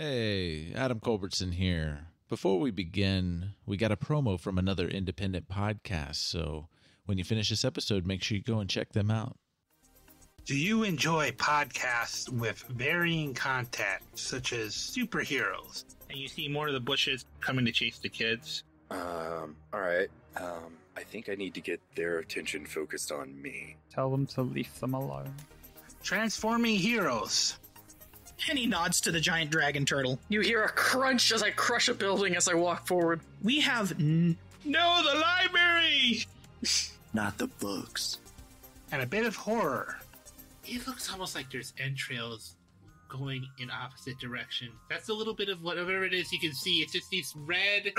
Hey, Adam Culbertson here. Before we begin, we got a promo from another independent podcast, so when you finish this episode, make sure you go and check them out. Do you enjoy podcasts with varying content, such as superheroes, and you see more of the bushes coming to chase the kids? All right. I think I need to get their attention focused on me. Tell them to leave them alone. Transforming heroes. And he nods to the giant dragon turtle. You hear a crunch as I crush a building as I walk forward. We have No, the library! Not the books. And a bit of horror. It looks almost like there's entrails going in opposite direction. That's a little bit of whatever it is you can see. It's just these red,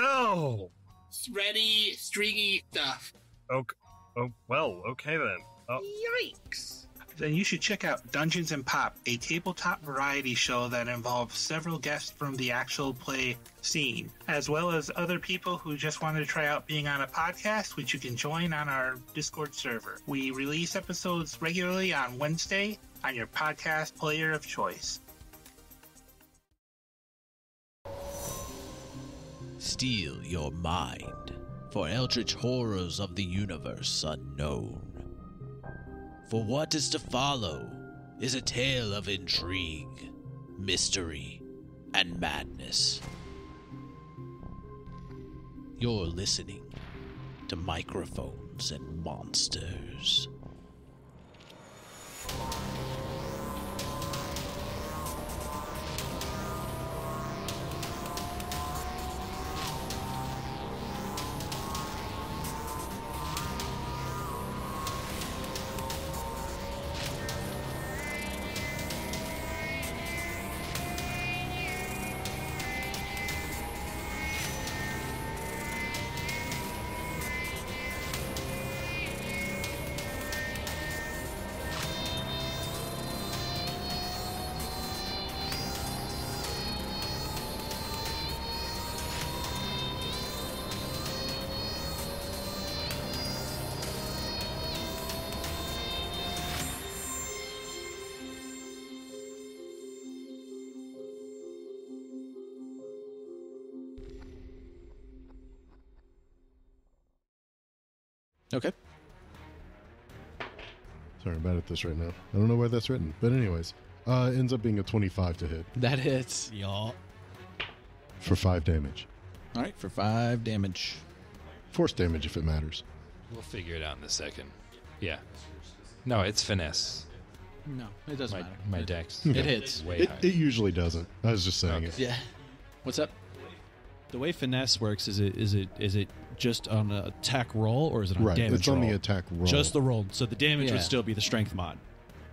thready, stringy stuff. Okay. Oh, well, okay then. Yikes! Then you should check out Dungeons & Pop, a tabletop variety show that involves several guests from the actual play scene, as well as other people who just wanted to try out being on a podcast, which you can join on our Discord server. We release episodes regularly on Wednesday on your podcast player of choice. Steel your mind for eldritch horrors of the universe unknown. For what is to follow is a tale of intrigue, mystery, and madness. You're listening to Microphones and Monsters. Okay. Sorry, I'm bad at this right now. I don't know why that's written. But anyways, ends up being a 25 to hit. That hits. Y'all. For 5 damage. All right, for 5 damage. Force damage if it matters. We'll figure it out in a second. Yeah. No, it's finesse. No, it doesn't matter. My dex. It hits. Way It higher. usually doesn't. I was just saying it. Yeah. What's up? The way finesse works is it just on an attack roll or is it on Right, damage it's on roll? the attack roll. Just the roll. So the damage Yeah. would still be the strength mod.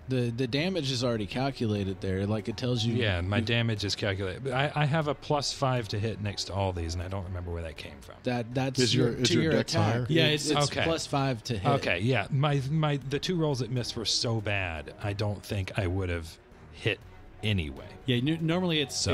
The damage is already calculated there. Like, it tells you... Yeah, my damage is calculated. But I have a +5 to hit next to all these, and I don't remember where that came from. That's Is your dex attack. higher? Yeah, it's okay. +5 to hit. Okay, yeah. The 2 rolls that missed were so bad, I don't think I would have hit anyway. Yeah, normally it's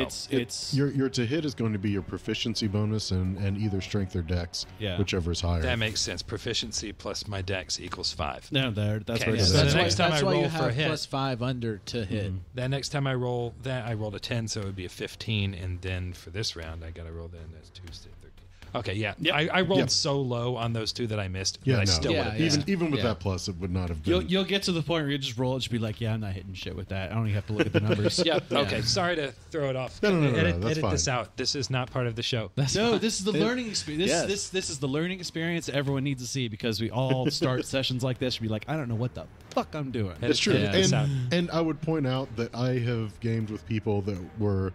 Your to hit is going to be your proficiency bonus and either strength or dex, Yeah. whichever is higher. That makes sense. Proficiency plus my dex equals 5. no there. That's Okay, where it yeah, is. so That's the why, next time that's I why roll you for have a hit. +5 under to hit. That next time I roll that, I rolled a 10, so it would be a 15, and then for this round, I got to roll that, and that's 2, 6, 13. Okay, yeah. Yep. I rolled Yep. so low on those 2 that I missed, Yeah, but I no. still would have Yeah. Even with Yeah. that plus, it would not have been. You'll get to the point where you just roll it and just be like, yeah, I'm not hitting shit with that. I don't even have to look at the numbers. Yep. Okay. Sorry to throw it off. No, Edit that's fine. this out. This is not part of the show. No, this is the learning experience. Yes. This is the learning experience everyone needs to see because we all start sessions like this and be like, I don't know what the fuck I'm doing. It's true. Yeah. This And I would point out that I have gamed with people that were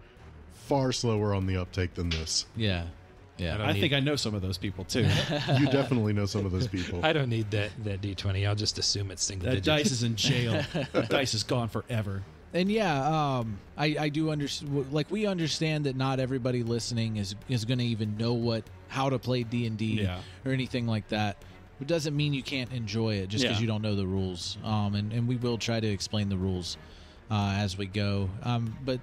far slower on the uptake than this. Yeah. Yeah. I think I know some of those people too. You definitely know some of those people. I don't need that D20. I'll just assume it's single That digit. dice is in jail. That dice is gone forever. And yeah, I do understand. Like, we understand that not everybody listening is going to even know how to play D&D or anything like that. It doesn't mean you can't enjoy it just because you don't know the rules. And we will try to explain the rules as we go. But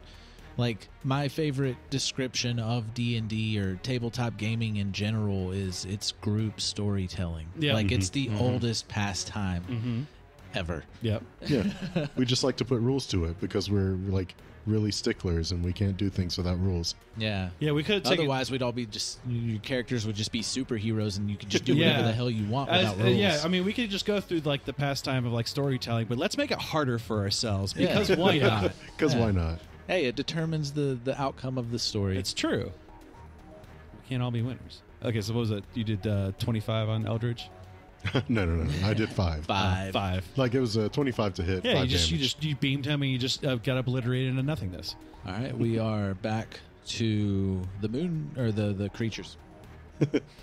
like, my favorite description of D&D or tabletop gaming in general is it's group storytelling. Yeah. Like, it's the oldest pastime. ever. Yep. Yeah. We just like to put rules to it because we're like really sticklers and we can't do things without rules. Yeah. Yeah, we could take Otherwise, we'd all be just your characters would just be superheroes, and you could just do whatever the hell you want without rules. Yeah, I mean, we could just go through like the pastime of like storytelling, but let's make it harder for ourselves because why not? Because why not? Hey, it determines the outcome of the story. It's true. We can't all be winners. Okay, so what was it? You did 25 on Eldridge? No. I did 5. 5. Like it was 25 to hit. Yeah, 5 you beamed him and you just got obliterated into nothingness. All right, we are back to the moon or the creatures.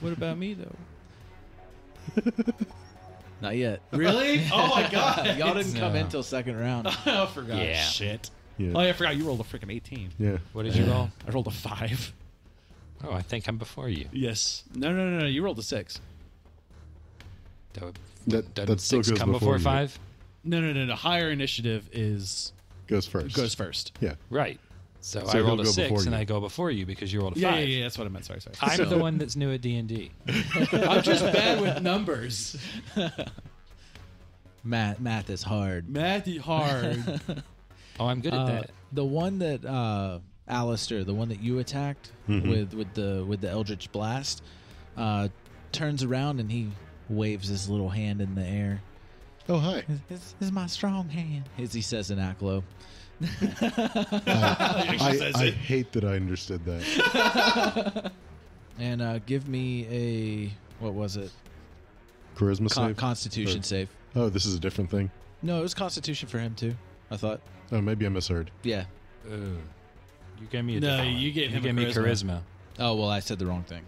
What about me though? Not yet. Really? Oh my god! Y'all didn't come in till second round. I forgot. Yeah. Shit. Yeah. Oh, yeah, I forgot you rolled a freaking 18. Yeah. What did you roll? I rolled a 5. Oh, I think I'm before you. Yes. No. You rolled a 6. That still 6 goes come before you. 5? No. Higher initiative Goes first. Yeah. Right. So I he'll rolled a go 6 before and you. I go before you because you rolled a 5. Yeah, that's what I meant. Sorry. I'm the one that's new at D&D. I'm just bad with numbers. Math is hard. Mathy hard. Oh, I'm good at that. The one that Aleister, the one that you attacked with the Eldritch Blast, turns around and he waves his little hand in the air. Oh, hi. This is my strong hand, as he says in Aklo. I hate that I understood that. And give me a, what was it? Charisma save? Constitution save. Oh, this is a different thing? No, it was Constitution for him too, I thought. Oh, maybe I misheard. Yeah. You gave me a No, different one. you gave him gave a me charisma. Oh, well, I said the wrong thing.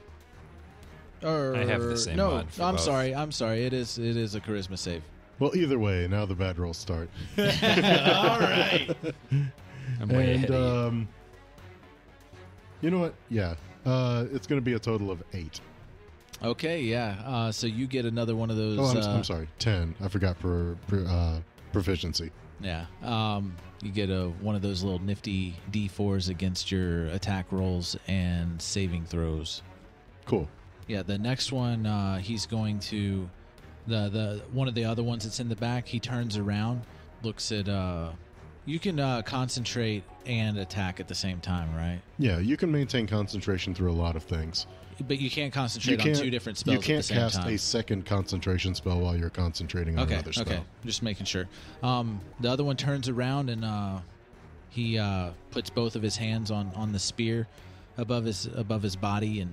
I have the same no, mod for I'm both. sorry. It is a charisma save. Well, either way, now the bad rolls start. All right. I'm way ahead And, of you. you know what? Yeah. It's going to be a total of 8. Okay, yeah. So you get another one of those. Oh, I'm sorry. 10. I forgot proficiency. Yeah. You get one of those little nifty D4s against your attack rolls and saving throws. Cool. Yeah, the next one, he's going to the one of the other ones that's in the back. He turns around, looks at. You can concentrate and attack at the same time, right? Yeah, you can maintain concentration through a lot of things. But you can't concentrate on 2 different spells You can't at the same cast time. a second concentration spell while you're concentrating on another spell. Okay, just making sure. The other one turns around and he puts both of his hands on the spear above his body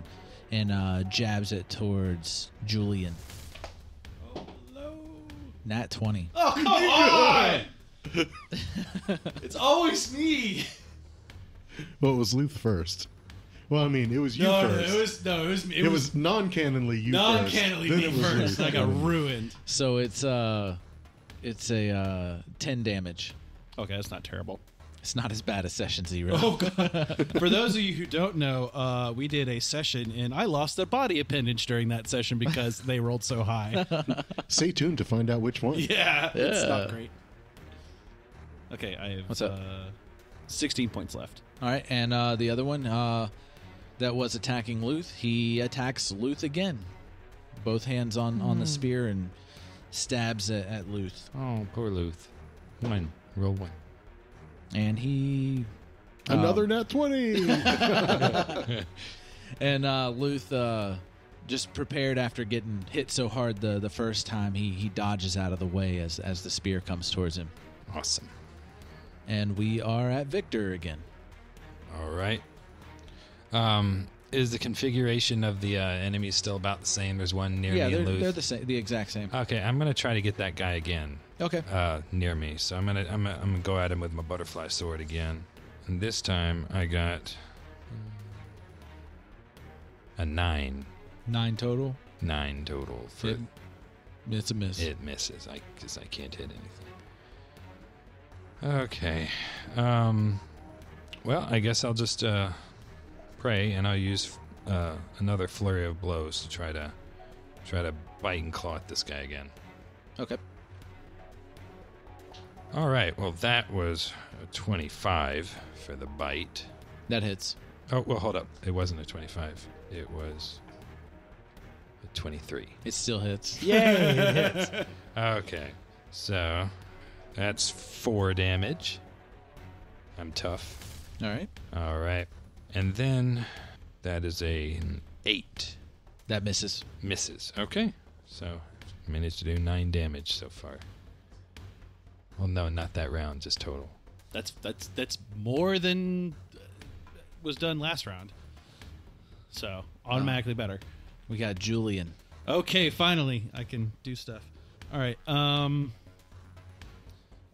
and jabs it towards Julian. Oh, hello. Nat 20. Oh, come on! It's always me. Well, it was Luth first. Well, I mean, it was you first. It was non-canonly you non-canonly first. me Then it was first. Luth. I got ruined. So it's a 10 damage. Okay, that's not terrible. It's not as bad as Session 0. Oh god! For those of you who don't know, we did a session and I lost a body appendage during that session because they rolled so high. Stay tuned to find out which one. Yeah, it's not great. Okay, I have What's up? 16 points left. All right, and the other one that was attacking Luth, he attacks Luth again. Both hands on the spear and stabs at Luth. Oh, poor Luth. Roll 1. And he... Another nat 20! And Luth, just prepared after getting hit so hard the first time, he dodges out of the way as the spear comes towards him. Awesome. And we are at Victor again. All right. Is the configuration of the enemies still about the same? There's one near me and Luth. They're the same, the exact same. Okay, I'm gonna try to get that guy again. Okay. Near me, so I'm gonna go at him with my butterfly sword again, and this time I got a 9. 9 total. 9 total. It's a miss. It misses, because I can't hit anything. Okay. Well, I guess I'll just pray, and I'll use another flurry of blows to try to bite and claw at this guy again. Okay. All right. Well, that was a 25 for the bite. That hits. Oh, well, hold up. It wasn't a 25. It was a 23. It still hits. Yay! It hits. Okay. So that's 4 damage. I'm tough. All right. All right. And then that is an 8. That misses. Misses. Okay. So managed to do 9 damage so far. Well, no, not that round, just total. That's more than was done last round. So automatically better. We got Julian. Okay, finally I can do stuff. All right.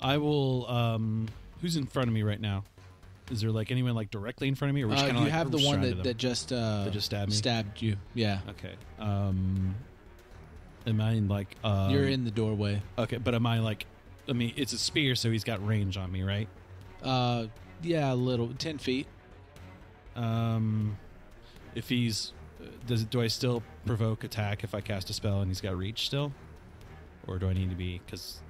I will. Who's in front of me right now? Is there like anyone like directly in front of me, or we just you like have the one that just stabbed me? Stabbed you. Yeah. Okay. Am I in like? You're in the doorway. Okay, but am I like? I mean, it's a spear, so he's got range on me, right? Yeah, a little, 10 feet. If he's, do I still provoke attack if I cast a spell and he's got reach still, or do I need to be? Because,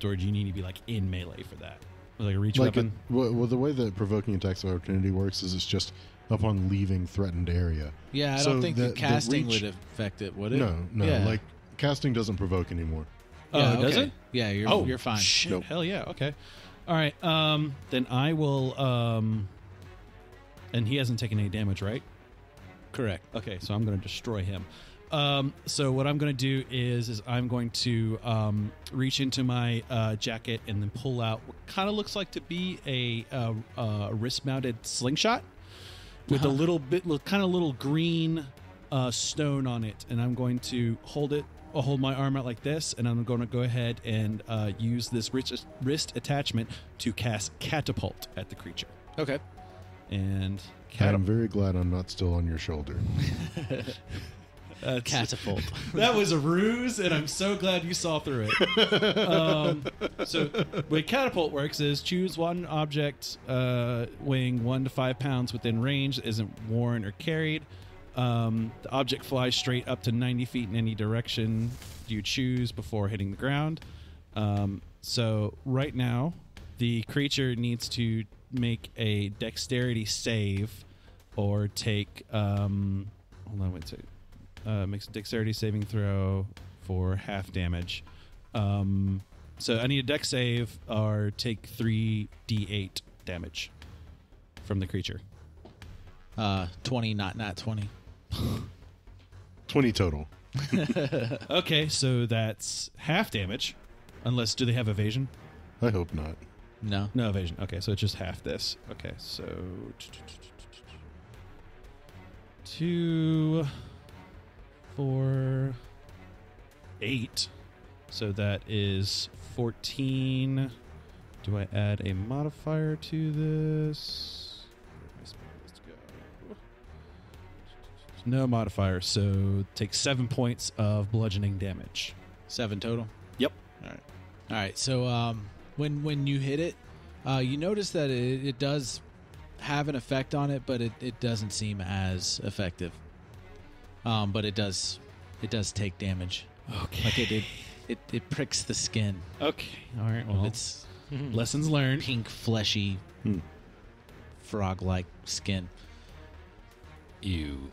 George, you need to be like in melee for that. Like a reach weapon. Well, the way that provoking attacks of opportunity works is it's just upon leaving threatened area. Yeah, I don't think the casting would affect it, would it? No. Yeah. Like casting doesn't provoke anymore. Yeah, does it? Yeah, you're fine. Shit, Nope. hell yeah. Okay. All right. Then I will. And he hasn't taken any damage, right? Correct. Okay, so I'm going to destroy him. So what I'm going to do is I'm going to reach into my jacket and then pull out what kind of looks like to be a wrist-mounted slingshot with a little green stone on it, and I'm going to hold it. I'll hold my arm out like this, and I'm going to go ahead and use this wrist attachment to cast Catapult at the creature. Okay. And I'm very glad I'm not still on your shoulder. Catapult. That was a ruse, and I'm so glad you saw through it. So the way Catapult works is choose one object weighing 1 to 5 pounds within range that isn't worn or carried. The object flies straight up to 90 feet in any direction you choose before hitting the ground. So right now, the creature needs to make a dexterity save or take... hold on, wait a second. Makes a dexterity saving throw for half damage. So I need a dex save or take 3d8 damage from the creature. 20, not 20. 20 total. Okay, so that's half damage. Unless, do they have evasion? I hope not. No. No evasion. Okay, so it's just half this. Okay, so 2, 4, 8. So that is 14. Do I add a modifier to this? Let's go. No modifier, so take 7 points of bludgeoning damage. 7 total? Yep. All right. So when you hit it, you notice that it does have an effect on it, but it doesn't seem as effective. But it does take damage. Okay. Like it pricks the skin. Okay. All right. Well, It's lessons learned. Pink, fleshy, frog-like skin. Ew.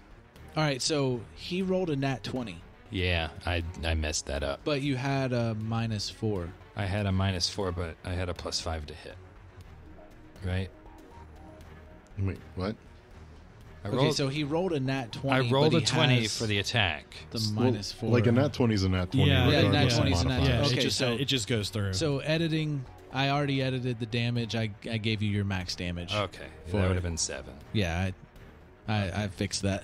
All right, so he rolled a nat 20. Yeah, I messed that up. But you had a -4. I had a -4, but I had a +5 to hit. Right? Wait, what? So he rolled a nat 20. I rolled but a he 20 has for the attack. The -4. Like a nat 20 is a nat 20. Yeah, regardless nat 20 of is a nat modifiers. 20. Okay, it just goes through. So editing, I already edited the damage. I gave you your max damage. Okay, For that would it. have been 7. Yeah, I fixed that.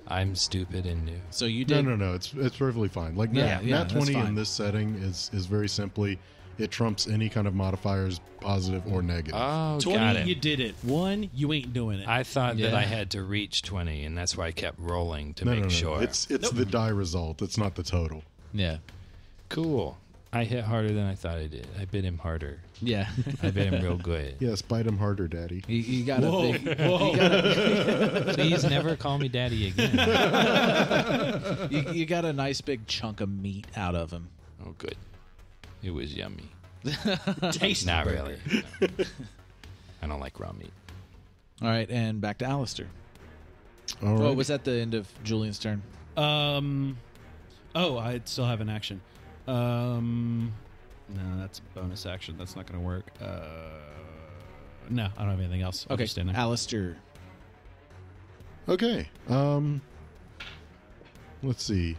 I'm stupid and new. So you did. No. It's perfectly fine. Like Yeah, nat 20 that's fine. in this setting is very simply it trumps any kind of modifiers, positive or negative. Oh, 20, got it. you did it. 1, you ain't doing it. I thought that Yeah. I had to reach 20, and that's why I kept rolling to no, make no. sure. It's the die result. It's not the total. Yeah. Cool. I hit harder than I thought I did. I bit him harder. Yeah. I bit him real good. Yes, bite him harder, Daddy. You got Whoa, a big. whoa. Please never call me daddy again. You got a nice big chunk of meat out of him. Oh, good. It was yummy. Tasty. Not burger. really. No. I don't like raw meat. All right, and back to Aleister. All right. Oh, was that the end of Julian's turn? Oh, I still have an action. No, that's a bonus action. That's not going to work. No, I don't have anything else. I'll Okay, just stand there. Aleister. Okay. Let's see.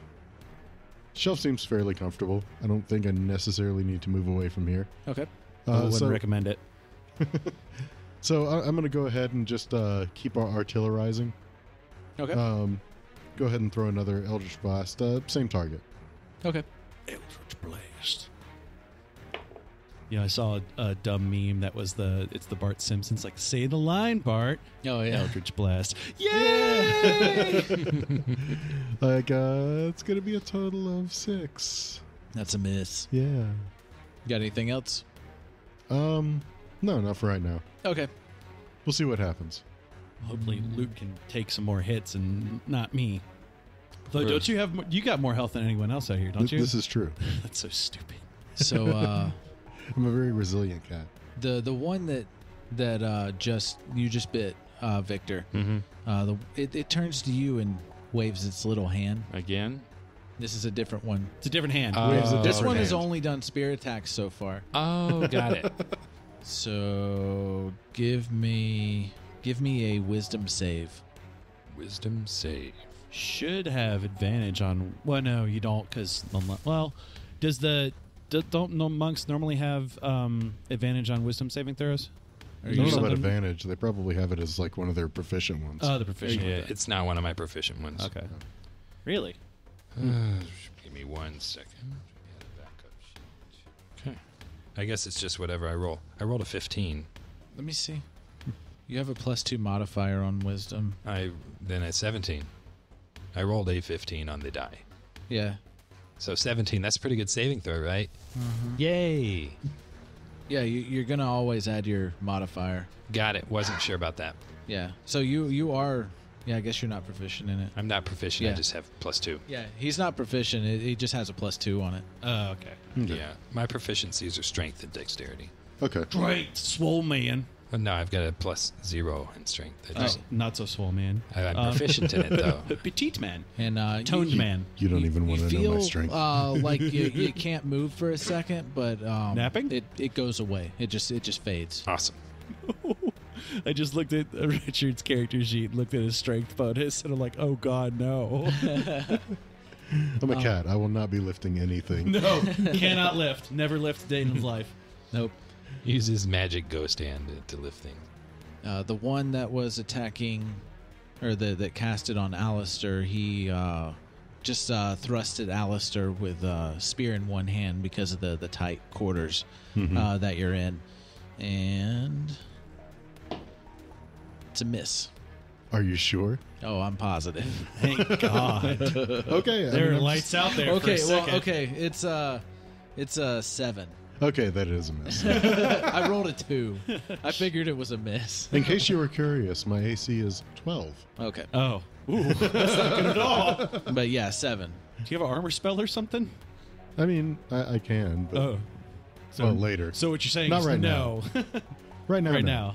Shelf seems fairly comfortable. I don't think I necessarily need to move away from here. Okay. I wouldn't recommend it. So I'm going to go ahead and just keep our artillerizing. Okay. Go ahead and throw another Eldritch Blast. Same target. Okay. Eldritch Blast. Yeah, I saw a dumb meme that was it's the Bart Simpsons, like, say the line, Bart. Oh, yeah. Eldritch Blast. Yay! Like, it's going to be a total of 6. That's a miss. Yeah. You got anything else? No, not for right now. Okay. We'll see what happens. Hopefully Luke can take some more hits and not me. Though, don't you have... You got more health than anyone else out here, don't you? This is true. That's so stupid. So, I'm a very resilient cat. the one that you just bit, Victor. Mm-hmm. It turns to you and waves its little hand. Again? This is a different one. It's a different hand. This one has only done spear attacks so far. Oh, got it. So give me a wisdom save. Wisdom save. Should have advantage on... Well, no, you don't, because... Well, don't monks normally have advantage on wisdom saving throws? I don't know about advantage. They probably have it as like one of their proficient ones. Oh, the proficient Yeah, one. it's not one of my proficient ones. Okay. Really? Give me 1 second. Okay. I guess it's just whatever I roll. I rolled a 15. Let me see. You have a +2 modifier on wisdom. Then a 17. I rolled a 15 on the die. Yeah. So 17, that's a pretty good saving throw, right? Mm-hmm. Yay! Yeah, you're going to always add your modifier. Got it. Wasn't sure about that. Yeah. So you are... Yeah, I guess you're not proficient in it. I'm not proficient. Yeah. I just have +2. Yeah, he's not proficient. He just has a +2 on it. Oh, okay. Yeah. My proficiencies are strength and dexterity. Okay. Great. Swole man. Oh, no, I've got a +0 in strength. Not so swole man. I'm proficient in it, though. Petite man. And toned man. You don't even want to know my strength. Like you can't move for a second, but napping? It goes away. It just fades. Awesome. I just looked at Richard's character sheet, looked at his strength bonus, and I'm like, oh god, no. I'm a cat. I will not be lifting anything. No, cannot lift. Never lift a day in his life. Nope. Use his magic ghost hand to lift things. The one that was attacking, or that casted on Aleister, he just thrusted Aleister with spear in one hand because of the tight quarters that you're in. And it's a miss. Are you sure? Oh, I'm positive. Thank God. Okay. There are lights out there for a second. Well, okay. It's a 7. Okay, that is a miss. I rolled a 2. I figured it was a miss. In case you were curious, my AC is 12. Okay. Oh. Ooh, that's not good at all. But yeah, 7. Do you have an armor spell or something? I mean, I can, but so later. So what you're saying Not is right no. Right now. Right no.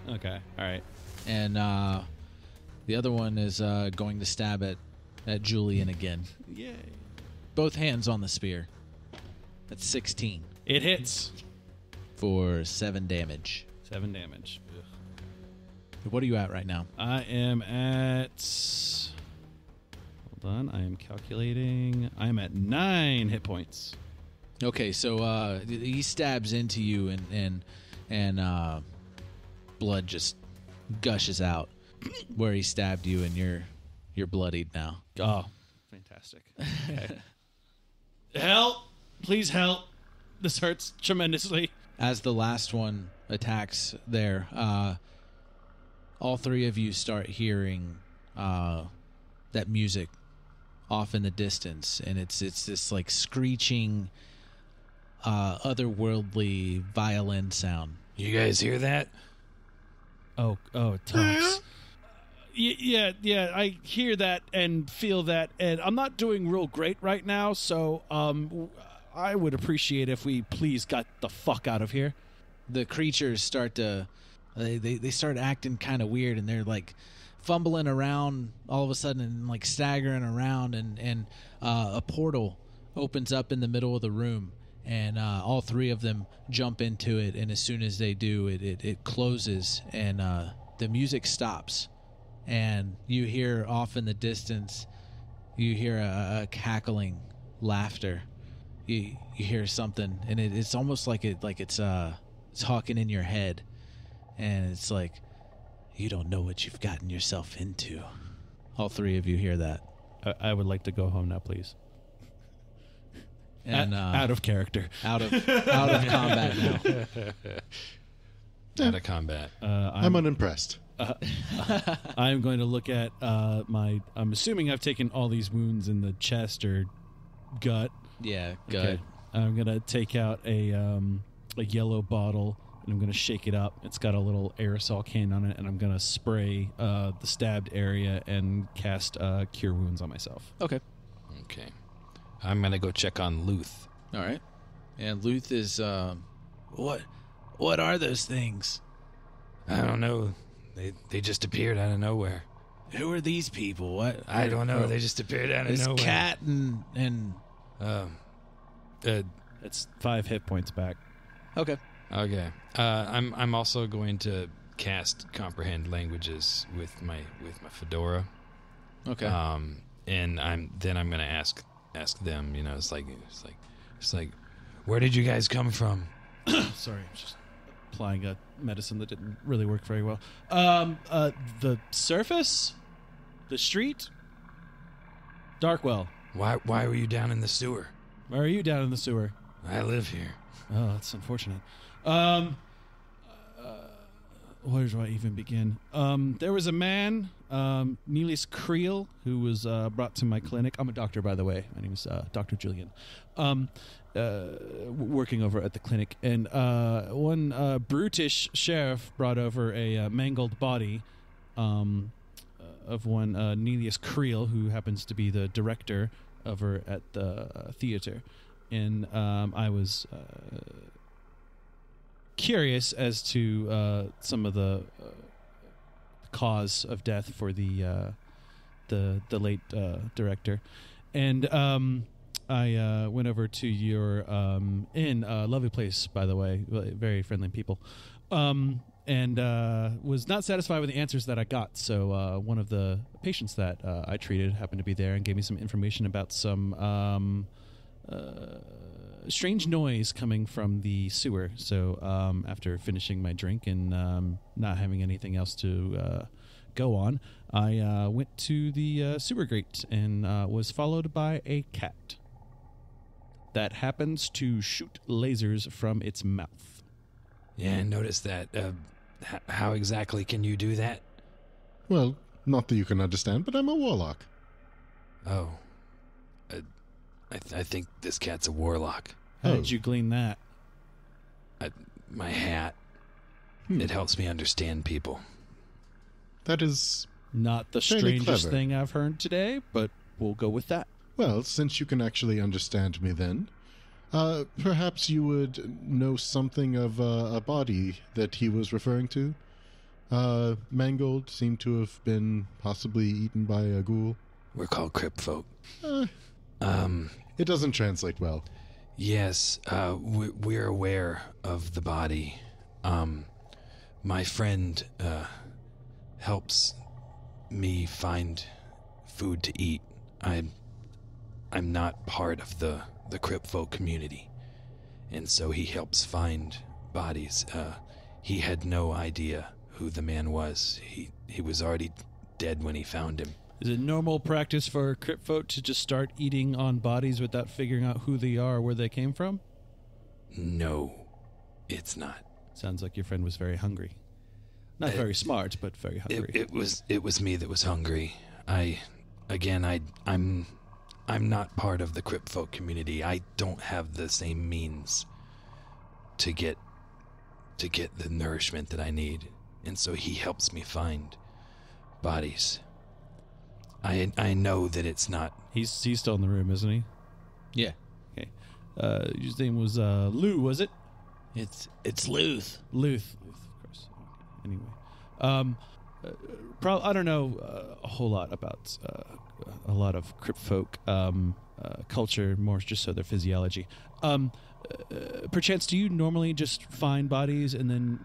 now. Okay. All right. And the other one is going to stab at Julian again. Yay. Both hands on the spear. That's 16. It hits. For 7 damage. 7 damage. Ugh. What are you at right now? I am at... Hold on. I am calculating. I am at 9 hit points. Okay, so he stabs into you and blood just gushes out where he stabbed you, and you're bloodied now. Oh, fantastic. Okay. Help! Please help. This hurts tremendously. As the last one attacks there, all 3 of you start hearing that music off in the distance, and it's this like screeching, otherworldly violin sound. You guys hear that? Oh, Tux. Yeah, I hear that and feel that, and I'm not doing real great right now, so I would appreciate if we please got the fuck out of here. The creatures start to they start acting kind of weird, and they're like fumbling around all of a sudden and like staggering around, and a portal opens up in the middle of the room, and all three of them jump into it, and as soon as they do, it closes, and the music stops, and you hear off in the distance, you hear a cackling laughter. You hear something, and it's almost like it's talking in your head, and it's like, you don't know what you've gotten yourself into. All three of you hear that. I would like to go home now, please. And out of character, out of combat now. Out of combat. I'm unimpressed. I'm going to look at I'm assuming I've taken all these wounds in the chest or gut. Yeah, gut. Okay. I'm going to take out a yellow bottle, and I'm going to shake it up. It's got a little aerosol can on it, and I'm going to spray the stabbed area and cast Cure Wounds on myself. Okay. Okay. I'm going to go check on Luth. All right. And Luth is, what are those things? I don't know. They just appeared out of nowhere. Who are these people? What? I don't know. They just appeared out of nowhere. This cat and it's 5 hit points back. Okay. Okay. I'm also going to cast Comprehend Languages with my fedora. Okay. And I'm going to ask them. You know, it's like, where did you guys come from? Sorry, I'm just applying a medicine that didn't really work very well. The surface, the street, Darkwell. Why were you down in the sewer? Why are you down in the sewer? I live here. Oh, that's unfortunate. Where do I even begin? There was a man, Neelius Creel, who was brought to my clinic. I'm a doctor, by the way. My name is Dr. Julian. Working over at the clinic. And one brutish sheriff brought over a mangled body of one Neelius Creel, who happens to be the director over at the theater. And I was curious as to some of the cause of death for the late director, and I went over to your inn, lovely place, by the way, very friendly people, and was not satisfied with the answers that I got. So one of the patients that I treated happened to be there and gave me some information about some strange noise coming from the sewer. So after finishing my drink and not having anything else to go on, I went to the sewer grate and was followed by a cat that happens to shoot lasers from its mouth. Yeah, I noticed that. How exactly can you do that? Well, not that you can understand, but I'm a warlock. Oh. I think this cat's a warlock. How did you glean that? My hat. It helps me understand people. That is not the fairly strangest clever. thing I've heard today, but we'll go with that. Well, since you can actually understand me then, perhaps you would know something of a body that he was referring to. Mangled, seemed to have been possibly eaten by a ghoul. We're called crypt folk. It doesn't translate well. Yes, we're aware of the body. My friend helps me find food to eat. I'm not part of the crypt folk community, and so he helps find bodies. He had no idea who the man was. He was already dead when he found him. Is it normal practice for crypt folk to just start eating on bodies without figuring out who they are or where they came from? No, it's not. Sounds like your friend was very hungry. Not very smart, but very hungry. It was me that was hungry. I'm not part of the crypt folk community. I don't have the same means to get the nourishment that I need, and so he helps me find bodies. I know that it's not. He's still in the room, isn't he? Yeah. Okay. His name was Lou, was it? It's Luth. Luth, of course. Anyway, I don't know a whole lot about a lot of crypt folk culture, more just so their physiology. perchance, do you normally just find bodies and then,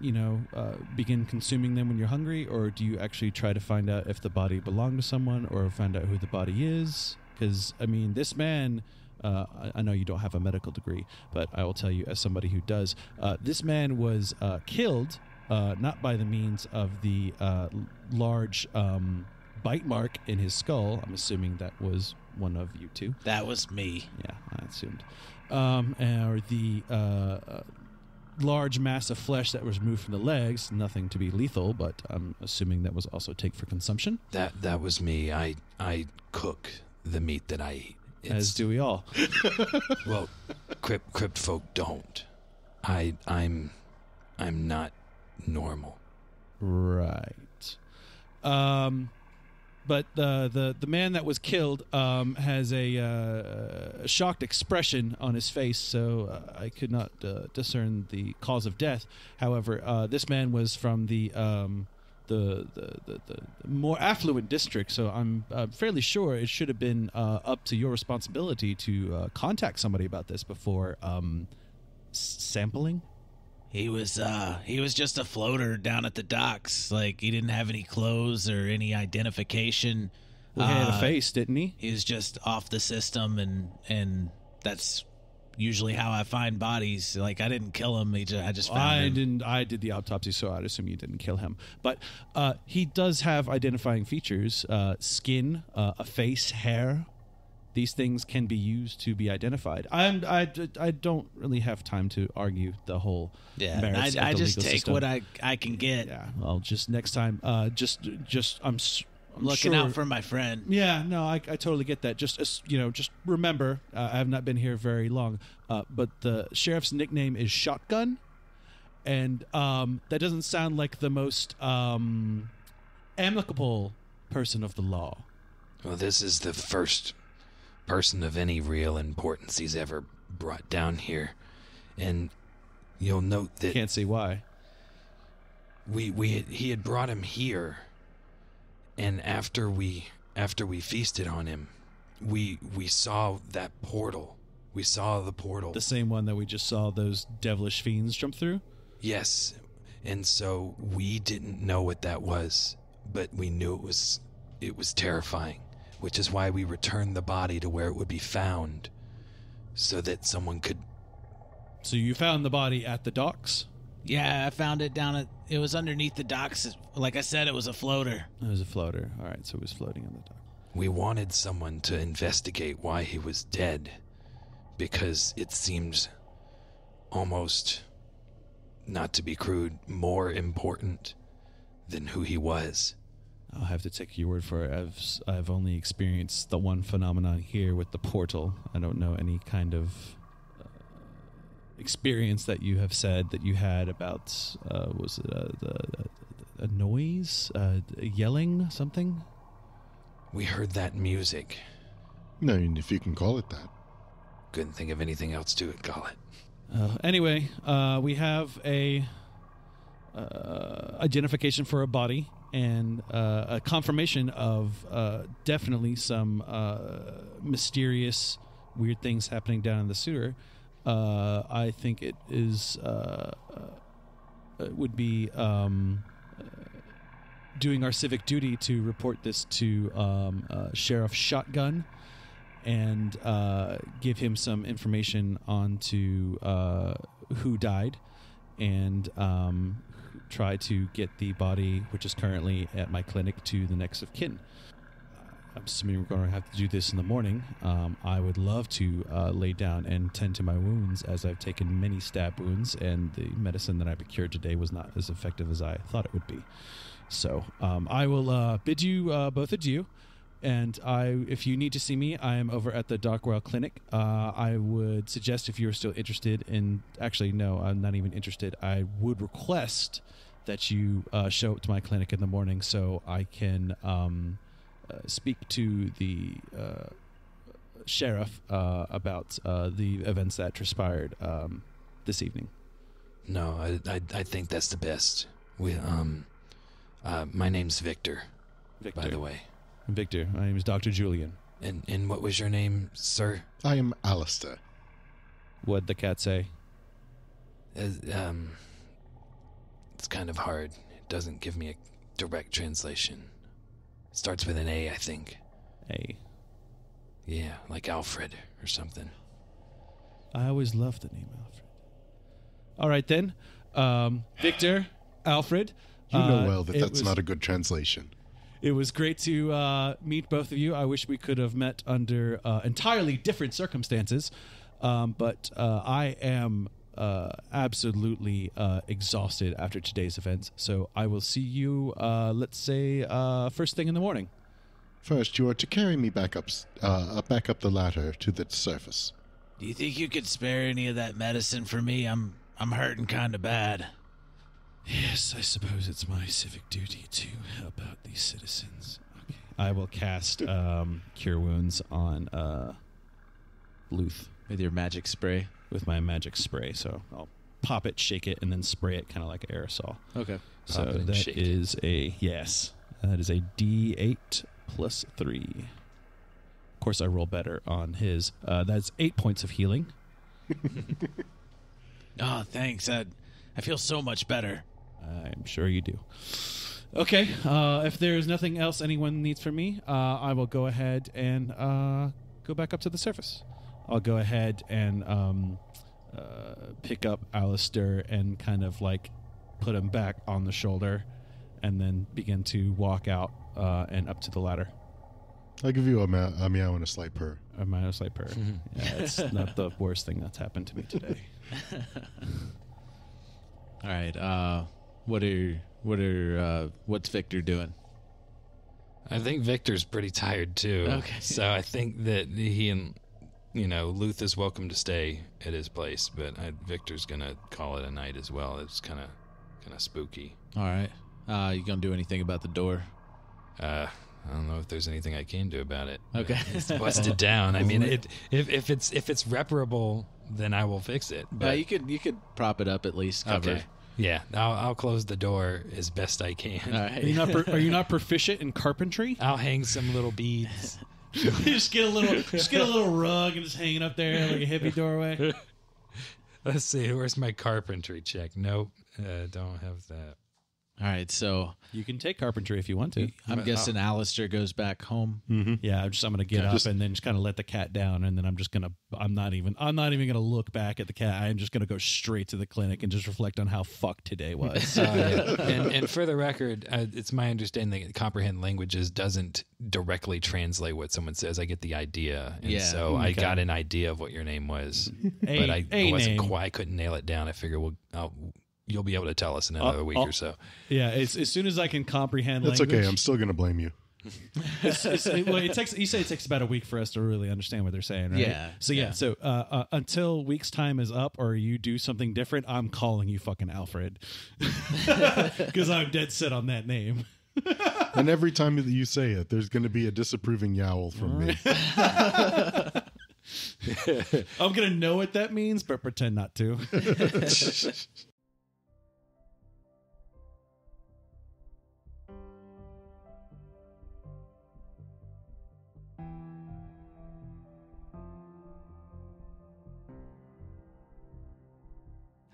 begin consuming them when you're hungry? Or do you actually try to find out if the body belonged to someone or find out who the body is? Because, this man... I know you don't have a medical degree, but I will tell you as somebody who does, this man was killed not by the means of the large bite mark in his skull. I'm assuming that was one of you two. That was me. Yeah, I assumed. Or the large mass of flesh that was removed from the legs. Nothing to be lethal, but I'm assuming that was also take for consumption. That was me. I cook the meat that I eat. As do we all. Well, crypt folk don't. I'm not normal. Right. But the man that was killed has a shocked expression on his face, so I could not discern the cause of death. However, this man was from the more affluent district, so I'm fairly sure it should have been up to your responsibility to contact somebody about this before sampling. He was just a floater down at the docks. Like, he didn't have any clothes or any identification. He had a face, didn't he? He was just off the system, and that's usually how I find bodies. Like, I didn't kill him. I just found him. I did the autopsy, so I'd assume you didn't kill him. But he does have identifying features: skin, a face, hair. These things can be used to be identified. I don't really have time to argue the whole merits of the I just legal take system. what I can get. Yeah. Well, just next time, I'm looking sure, out for my friend. Yeah, no, I totally get that. Just remember, I have not been here very long, but the sheriff's nickname is Shotgun, and that doesn't sound like the most amicable person of the law. Well, this is the first person of any real importance he's ever brought down here, and you'll note that can't see why. He had brought him here. And after we feasted on him, we saw that portal. We saw the portal. The same one that we just saw those devilish fiends jump through? Yes. And so we didn't know what that was, but we knew it was terrifying, which is why we returned the body to where it would be found, so that someone could... So you found the body at the docks? Yeah, I found it it was underneath the docks. Like I said, it was a floater. It was a floater. All right, so it was floating on the dock. We wanted someone to investigate why he was dead, because it seemed almost, not to be crude, more important than who he was. I'll have to take your word for it. I've only experienced the one phenomenon here with the portal. I don't know any kind of experience that you have said that you had about, was it a noise? Yelling? Something? We heard that music. No, if you can call it that. Couldn't think of anything else to call it. Anyway, we have a identification for a body and a confirmation of definitely some mysterious, weird things happening down in the sewer. I think it is would be doing our civic duty to report this to Sheriff Shotgun and give him some information on to who died and try to get the body, which is currently at my clinic, to the next of kin. I'm assuming we're going to have to do this in the morning. I would love to lay down and tend to my wounds, as I've taken many stab wounds, and the medicine that I procured today was not as effective as I thought it would be. So I will bid you both adieu, and if you need to see me, I am over at the Darkwell Clinic. I would suggest, if you're still interested in... Actually, no, I'm not even interested. I would request that you show up to my clinic in the morning so I can... speak to the sheriff about the events that transpired this evening. No, I think that's the best. My name's Victor. By the way. Victor. My name is Dr. Julian. And what was your name, sir? I am Aleister. What'd the cat say? It's kind of hard. It doesn't give me a direct translation. Starts with an A, I think. A. Yeah, like Alfred or something. I always loved the name Alfred. All right, then. Victor, Alfred. You know well that that's not a good translation. It was great to meet both of you. I wish we could have met under entirely different circumstances. But I am absolutely exhausted after today's events. So I will see you, let's say, first thing in the morning. First, you are to carry me back up the ladder to the surface. Do you think you could spare any of that medicine for me? I'm hurting kind of bad. Yes, I suppose it's my civic duty to help out these citizens. Okay. I will cast Cure Wounds on Luth. With your magic spray? With my magic spray. So I'll pop it, shake it, and then spray it kind of like an aerosol. Okay. So that is a D8 plus 3. Of course, I roll better on his. That's 8 points of healing. Oh, thanks. I feel so much better. I'm sure you do. Okay. If there's nothing else anyone needs from me, I will go ahead and go back up to the surface. I'll go ahead and pick up Aleister and kind of like put him back on the shoulder and then begin to walk out and up to the ladder. I'll give you a meow and a slight purr. A meow and a slight purr. Yeah, it's not the worst thing that's happened to me today. All right. What's Victor doing? I think Victor's pretty tired too. Okay. So I think that he and Luth is welcome to stay at his place, but Victor's gonna call it a night as well. It's kind of spooky. All right. You gonna do anything about the door? I don't know if there's anything I can do about it. Okay. It's busted down. I mean, if it's reparable, then I will fix it. But you could prop it up at least. Cover. Okay. Yeah, I'll close the door as best I can. All right. Are you not proficient in carpentry? I'll hang some little beads. just get a little rug and just hang it up there like a hippie doorway. Let's see, where's my carpentry check? Nope, don't have that. All right, so you can take carpentry if you want to. I'm guessing Aleister goes back home. Mm-hmm. Yeah, I'm going to get up and then just kind of let the cat down, and then I'm not even gonna look back at the cat. I'm just gonna go straight to the clinic and just reflect on how fucked today was. And for the record, it's my understanding that comprehend languages doesn't directly translate what someone says. I get the idea, and so I got an idea of what your name was, but I wasn't quite. I couldn't nail it down. I figured you'll be able to tell us in another week or so. Yeah, as soon as I can comprehend That's language. Okay, I'm still going to blame you. You say it takes about a week for us to really understand what they're saying, right? Yeah. So until week's time is up or you do something different, I'm calling you fucking Alfred. Because I'm dead set on that name. And every time that you say it, there's going to be a disapproving yowl from me. I'm going to know what that means, but pretend not to.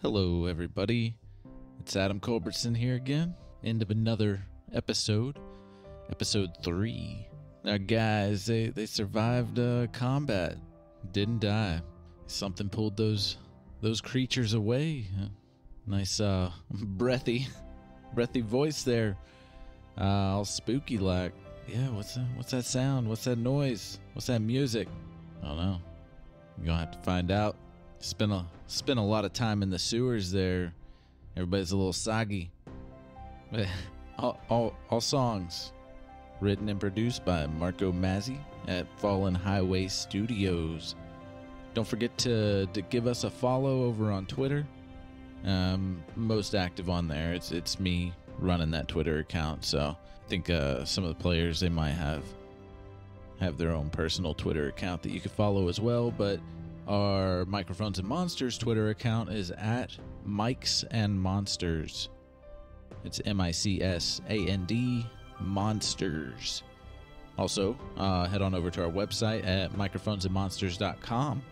Hello, everybody. It's Adam Culbertson here again. End of another episode. Episode 3. Now, guys, they survived combat. Didn't die. Something pulled those creatures away. Nice, breathy voice there. All spooky like. Yeah, what's that sound? What's that noise? What's that music? I don't know. You're gonna have to find out. Spent a lot of time in the sewers there. Everybody's a little soggy. All songs written and produced by Marco Mazzei at Fallen Highway Studios. Don't forget to give us a follow over on Twitter. Most active on there. It's me running that Twitter account. So I think some of the players, they might have their own personal Twitter account that you could follow as well. But our Microphones and Monsters Twitter account is at Mics and Monsters. It's MICSAND Monsters. Also, head on over to our website at microphonesandmonsters.com.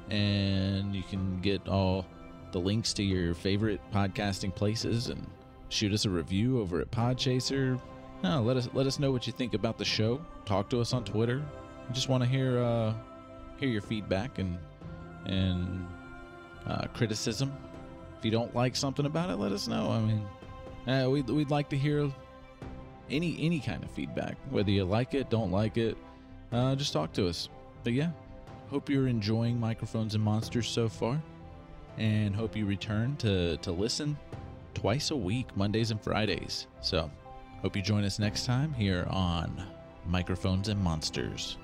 and you can get all the links to your favorite podcasting places and shoot us a review over at Podchaser. No, let us know what you think about the show. Talk to us on Twitter. We just want to hear your feedback and criticism. If you don't like something about it, let us know. I mean, we'd like to hear any kind of feedback, whether you like it, don't like it. Just talk to us. But yeah, hope you're enjoying Microphones and Monsters so far, and hope you return to listen twice a week, Mondays and Fridays. So hope you join us next time here on Microphones and Monsters.